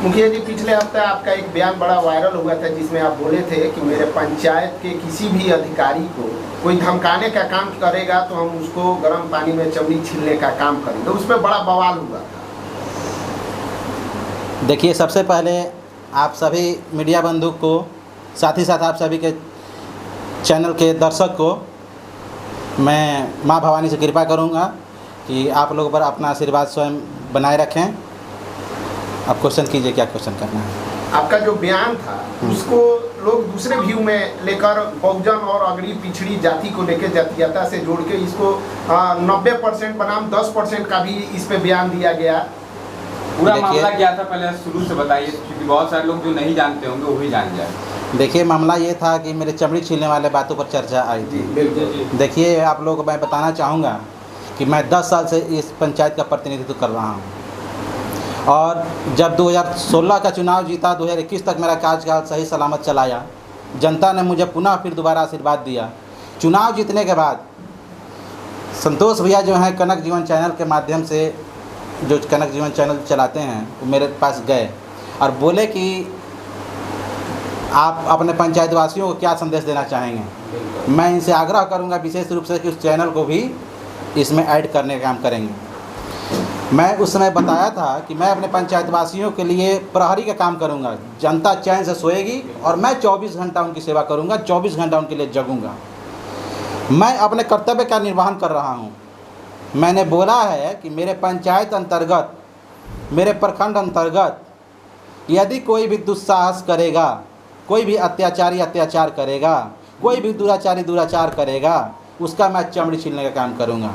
मुखिया जी, पिछले हफ्ते आपका एक बयान बड़ा वायरल हुआ था जिसमें आप बोले थे कि मेरे पंचायत के किसी भी अधिकारी को कोई धमकाने का काम करेगा तो हम उसको गर्म पानी में चमड़ी छीलने का काम करेंगे। उस पर बड़ा बवाल हुआ था। देखिए, सबसे पहले आप सभी मीडिया बंधु को, साथ ही साथ आप सभी के चैनल के दर्शक को मैं माँ भवानी से कृपा करूँगा कि आप लोगों पर अपना आशीर्वाद स्वयं बनाए रखें। आप क्वेश्चन कीजिए, क्या क्वेश्चन करना है। आपका जो बयान था उसको लोग दूसरे व्यू में लेकर बहुजन और अगड़ी पिछड़ी जाति को लेकर जातीयता से जोड़ के इसको 90% बनाम 10% का भी इस पे बयान दिया गया। पूरा मामला क्या था पहले शुरू से बताइए, क्योंकि बहुत सारे लोग जो नहीं जानते होंगे वो भी जान जाए। देखिए, मामला ये था कि मेरे चमड़ी छीलने वाले बातों पर चर्चा आई थी। बिल्कुल। देखिए, आप लोगों को मैं बताना चाहूँगा कि मैं 10 साल से इस पंचायत का प्रतिनिधित्व कर रहा हूँ और जब 2016 का चुनाव जीता, 2021 तक मेरा कार्यकाल सही सलामत चलाया। जनता ने मुझे पुनः फिर दोबारा आशीर्वाद दिया। चुनाव जीतने के बाद संतोष भैया जो हैं कनक जीवन चैनल के माध्यम से, जो कनक जीवन चैनल चलाते हैं, वो मेरे पास गए और बोले कि आप अपने पंचायत वासियों को क्या संदेश देना चाहेंगे। मैं इनसे आग्रह करूंगा विशेष रूप से कि उस चैनल को भी इसमें ऐड करने का काम करेंगे। मैं उस समय बताया था कि मैं अपने पंचायत वासियों के लिए प्रहरी का काम करूंगा। जनता चैन से सोएगी और मैं 24 घंटा उनकी सेवा करूंगा, 24 घंटा उनके लिए जगूंगा। मैं अपने कर्तव्य का निर्वहन कर रहा हूं। मैंने बोला है कि मेरे पंचायत अंतर्गत, मेरे प्रखंड अंतर्गत यदि कोई भी दुस्साहस करेगा, कोई भी अत्याचारी अत्याचार करेगा, कोई भी दुराचारी दुराचार करेगा, उसका मैं चमड़ी छीलने का काम करूंगा।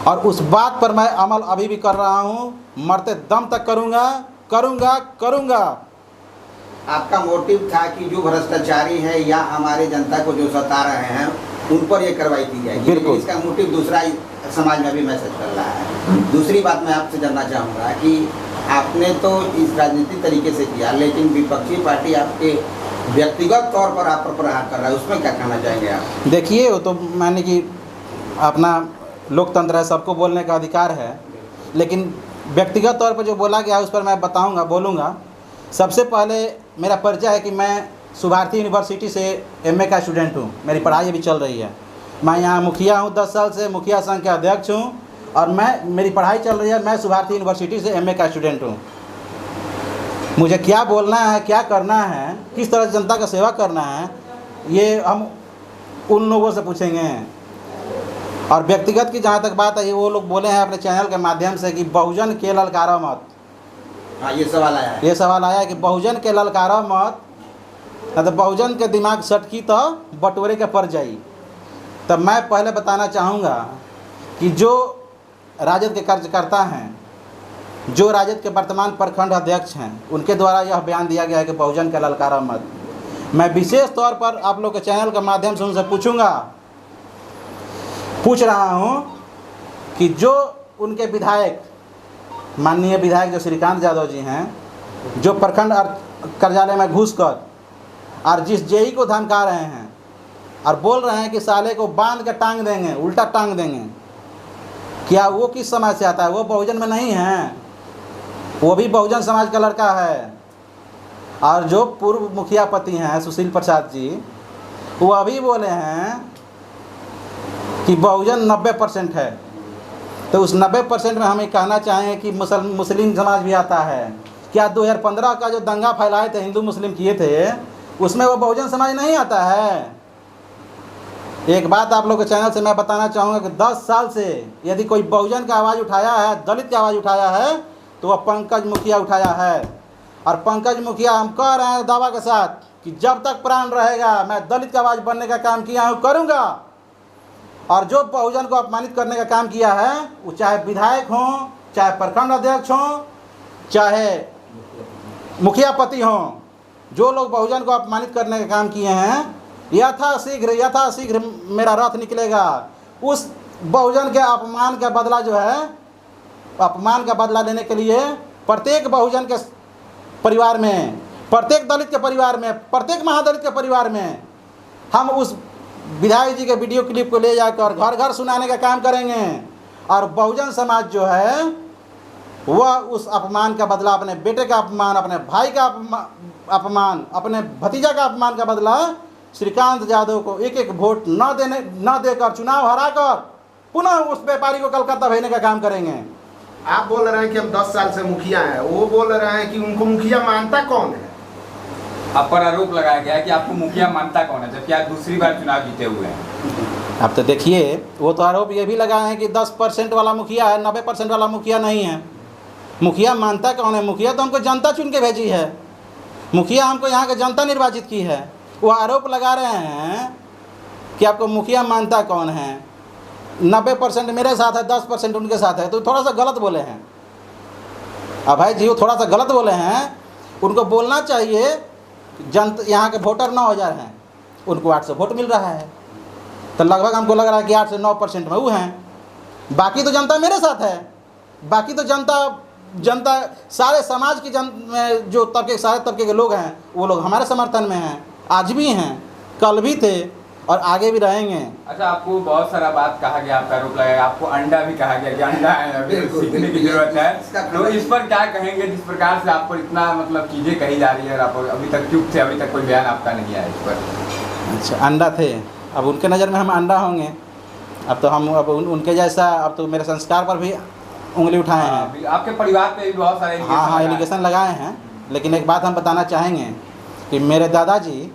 और उस बात पर मैं अमल अभी भी कर रहा हूं, मरते दम तक करूंगा करूंगा करूंगा। आपका मोटिव था कि जो भ्रष्टाचारी है या हमारे जनता को जो सता रहे हैं उन पर ये कार्रवाई की जाएगी। बिल्कुल। इसका मोटिव दूसरा समाज में भी मैसेज कर रहा है। दूसरी बात मैं आपसे जानना चाहूँगा कि आपने तो इस राजनीतिक तरीके से किया, लेकिन विपक्षी पार्टी आपके व्यक्तिगत तौर पर आप पर प्रहार कर रहा है, उसमें क्या कहना चाहेंगे आप? देखिए, वो तो माने कि अपना लोकतंत्र है, सबको बोलने का अधिकार है, लेकिन व्यक्तिगत तौर पर जो बोला गया उस पर मैं बताऊंगा, बोलूँगा। सबसे पहले मेरा परिचय है कि मैं सुभारती यूनिवर्सिटी से एमए का स्टूडेंट हूँ। मेरी पढ़ाई अभी चल रही है। मैं यहाँ मुखिया हूँ, 10 साल से मुखिया संघ के अध्यक्ष हूँ और मेरी पढ़ाई चल रही है। मैं सुभारती यूनिवर्सिटी से एमए का स्टूडेंट हूँ। मुझे क्या बोलना है, क्या करना है, किस तरह से जनता का सेवा करना है, ये हम उन लोगों से पूछेंगे। और व्यक्तिगत की जहाँ तक बात है, ये वो लोग बोले हैं अपने चैनल के माध्यम से कि बहुजन के ललकारा मत। हाँ, ये सवाल आया है। ये सवाल आया कि बहुजन के ललकारा मत, तो बहुजन के दिमाग सटकी तो बटोरे के पड़ जाई। तब मैं पहले बताना चाहूँगा कि जो राजद के कार्यकर्ता हैं, जो राजद के वर्तमान प्रखंड अध्यक्ष हैं, उनके द्वारा यह बयान दिया गया है कि बहुजन का ललकारा मत। मैं विशेष तौर पर आप लोग के चैनल के माध्यम से उनसे पूछ रहा हूं कि जो उनके विधायक, माननीय विधायक जो श्रीकांत यादव जी हैं, जो प्रखंड कार्यालय में घुसकर और जिस जेई को धमका रहे हैं और बोल रहे हैं कि साले को बांध के टांग देंगे, उल्टा टांग देंगे, क्या वो किस समाज से आता है? वो बहुजन में नहीं है, वो भी बहुजन समाज का लड़का है। और जो पूर्व मुखिया पति हैं सुशील प्रसाद जी, वो अभी बोले हैं कि बहुजन 90% है। तो उस 90% में हमें कहना चाहेंगे कि मुस्लिम समाज भी आता है। क्या 2015 का जो दंगा फैलाए थे, हिंदू मुस्लिम किए थे, उसमें वो बहुजन समाज नहीं आता है? एक बात आप लोग के चैनल से मैं बताना चाहूँगा कि 10 साल से यदि कोई बहुजन का आवाज़ उठाया है, दलित का आवाज़ उठाया है, तो वह पंकज मुखिया उठाया है। और पंकज मुखिया, हम कह रहे हैं दावा के साथ कि जब तक प्राण रहेगा मैं दलित का आवाज़ बनने का काम किया हूँ, करूँगा। और जो बहुजन को अपमानित करने का काम किया है, वो चाहे विधायक हों, चाहे प्रखंड अध्यक्ष हों, चाहे मुखिया पति हों, जो लोग बहुजन को अपमानित करने का काम किए हैं, यथाशीघ्र मेरा रथ निकलेगा। उस बहुजन के अपमान का बदला जो है, अपमान का बदला लेने के लिए प्रत्येक बहुजन के परिवार में, प्रत्येक दलित के परिवार में, प्रत्येक महादलित के परिवार में हम उस विधायक जी के वीडियो क्लिप को ले जाकर घर घर सुनाने का काम करेंगे। और बहुजन समाज जो है वह उस अपमान का बदला, अपने बेटे का अपमान, अपने भाई का अपमान, अपने भतीजा का अपमान का बदला श्रीकांत यादव को एक एक वोट न देकर चुनाव हराकर पुनः उस व्यापारी को कलकत्ता भेजने का काम करेंगे। आप बोल रहे हैं कि हम 10 साल से मुखिया हैं, वो बोल रहे हैं कि उनको मुखिया मानता कौन है? आप पर आरोप लगाया गया है कि आपको मुखिया मानता कौन है, जबकि आप दूसरी बार चुनाव जीते हुए हैं। अब तो देखिए, वो तो आरोप ये भी लगाए हैं कि 10% वाला मुखिया है, 90% वाला मुखिया नहीं है। मुखिया मानता कौन है? मुखिया तो हमको जनता चुन के भेजी है, मुखिया हमको यहाँ की जनता निर्वाचित की है। वो आरोप लगा रहे हैं कि आपको मुखिया मानता कौन है, 90% मेरे साथ है, 10% उनके साथ है, तो थोड़ा सा गलत बोले हैं। अब भाई जी वो थोड़ा सा गलत बोले हैं, उनको बोलना चाहिए यहाँ के वोटर 9000 हैं, उनको 800 वोट मिल रहा है, तो लगभग हमको लग रहा है कि 8 से 9% में वो हैं। बाकी तो जनता मेरे साथ है, बाकी तो जनता सारे समाज की जो सारे तबके के लोग हैं वो लोग हमारे समर्थन में हैं, आज भी हैं, कल भी थे और आगे भी रहेंगे। अच्छा, आपको बहुत सारा बात कहा गया, आपका आरोप लगाया, आपको अंडा भी कहा गया कि अंडा है, अभी सीखने की जरूरत है, तो इस पर क्या कहेंगे? जिस प्रकार से आप पर इतना मतलब चीज़ें कही जा रही है और आप अभी तक चुप थे, अभी तक कोई बयान आपका नहीं आया इस पर। अच्छा, अंडा थे, अब उनके नज़र में हम अंडा होंगे, अब तो हम अब उनके जैसा, अब तो मेरे संस्कार पर भी उंगली उठाए हैं। आपके परिवार पे भी बहुत सारे हाँ एलिगेशन लगाए हैं। लेकिन एक बात हम बताना चाहेंगे कि मेरे दादाजी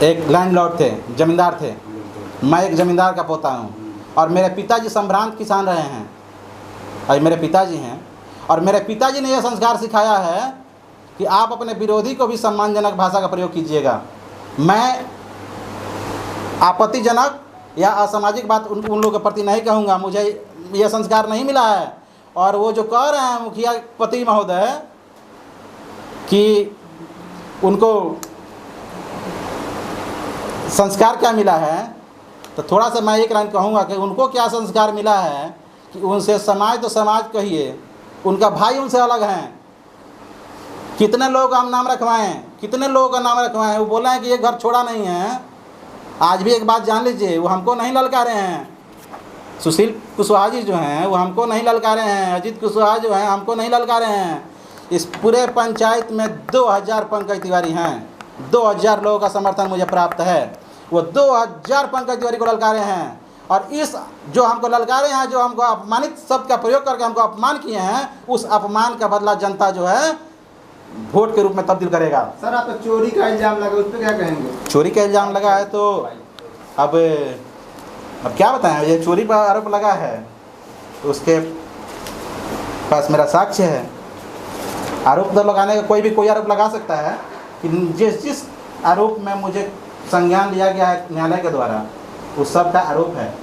एक लैंडलॉर्ड थे, ज़मींदार थे, मैं एक ज़मींदार का पोता हूँ, और मेरे पिताजी संभ्रांत किसान रहे हैं, और मेरे पिताजी हैं, और मेरे पिताजी ने यह संस्कार सिखाया है कि आप अपने विरोधी को भी सम्मानजनक भाषा का प्रयोग कीजिएगा। मैं आपत्तिजनक या असामाजिक बात उन लोगों के प्रति नहीं कहूँगा, मुझे यह संस्कार नहीं मिला है। और वो जो कह रहे हैं मुखिया पति महोदय कि उनको संस्कार क्या मिला है, तो थोड़ा सा मैं एक लाइन कहूँगा कि उनको क्या संस्कार मिला है कि उनसे समाज तो समाज कहिए, उनका भाई उनसे अलग हैं। कितने लोगों का हम नाम रखवाएं, कितने लोगों का नाम रखवाएं, वो बोले हैं कि ये घर छोड़ा नहीं है। आज भी एक बात जान लीजिए, वो हमको नहीं ललकारे हैं। सुशील कुशवाहा जी जो हैं वो हमको नहीं ललकारे हैं, अजीत कुशवाहा जो हैं हमको नहीं ललकारे हैं। इस पूरे पंचायत में 2000 पंकज तिवारी हैं, 2000 लोगों का समर्थन मुझे प्राप्त है। वो 2000 पंकज तिवारी को ललकारे हैं, और इस जो हमको ललकारे हैं, जो हमको अपमानित शब्द का प्रयोग करके हमको अपमान किए हैं, उस अपमान का बदला जनता जो है वोट के रूप में तब्दील करेगा। सर, आप तो चोरी का इल्जाम लगा, उस पर क्या कहेंगे? चोरी का इल्ज़ाम लगा है तो अब क्या बताएं, ये चोरी का आरोप लगा है तो उसके पास मेरा साक्ष्य है। आरोप तो लगाने का कोई आरोप लगा सकता है कि जिस आरोप में मुझे संज्ञान लिया गया है न्यायालय के द्वारा, उस सब का आरोप है।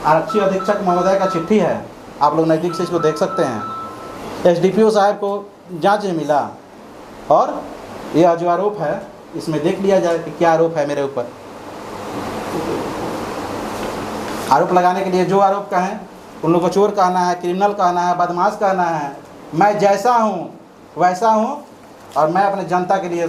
आरक्षी अधीक्षक महोदय का चिट्ठी है, आप लोग नज़दीक से इसको देख सकते हैं। SDPO साहब को जांच में मिला, और यह जो आरोप है इसमें देख लिया जाए कि क्या आरोप है मेरे ऊपर। आरोप लगाने के लिए जो आरोप कहें, उन लोगों को चोर कहना है, क्रिमिनल कहना है, बदमाश कहना है, मैं जैसा हूँ वैसा हूँ, और मैं अपने जनता के लिए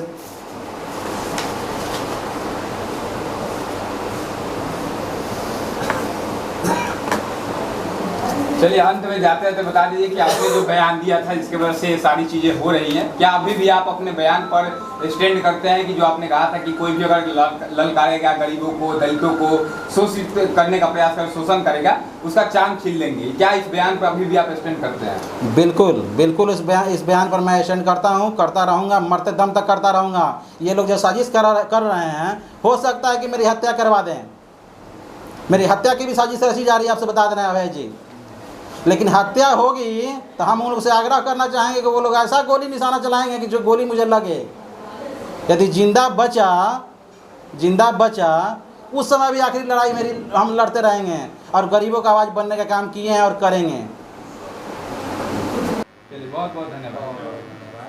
चलिए अंत में जाते जाते बता दीजिए कि आपने जो बयान दिया था जिसके वजह से ये सारी चीज़ें हो रही हैं, क्या अभी भी आप अपने बयान पर स्टैंड करते हैं कि जो आपने कहा था कि कोई भी अगर ललकारेगा गरीबों को, दलितों को शोषित करने का प्रयास कर, शोषण करेगा, उसका चांद खील लेंगे? क्या इस बयान पर अभी भी आप स्टैंड करते हैं? बिल्कुल बिल्कुल, इस बयान पर मैं स्टैंड करता हूँ, करता रहूँगा, मरते दम तक करता रहूँगा। ये लोग जो साजिश कर रहे हैं, हो सकता है कि मेरी हत्या करवा दें, मेरी हत्या की भी साजिश रची जा रही है, आपसे बता देना है अभय जी। लेकिन हत्या होगी तो हम उन लोग से आग्रह करना चाहेंगे कि वो लोग ऐसा गोली निशाना चलाएंगे कि जो गोली मुझे लगे। यदि जिंदा बचा उस समय भी आखिरी लड़ाई मेरी हम लड़ते रहेंगे, और गरीबों का आवाज़ बनने का काम किए हैं और करेंगे। चलिए, बहुत बहुत धन्यवाद।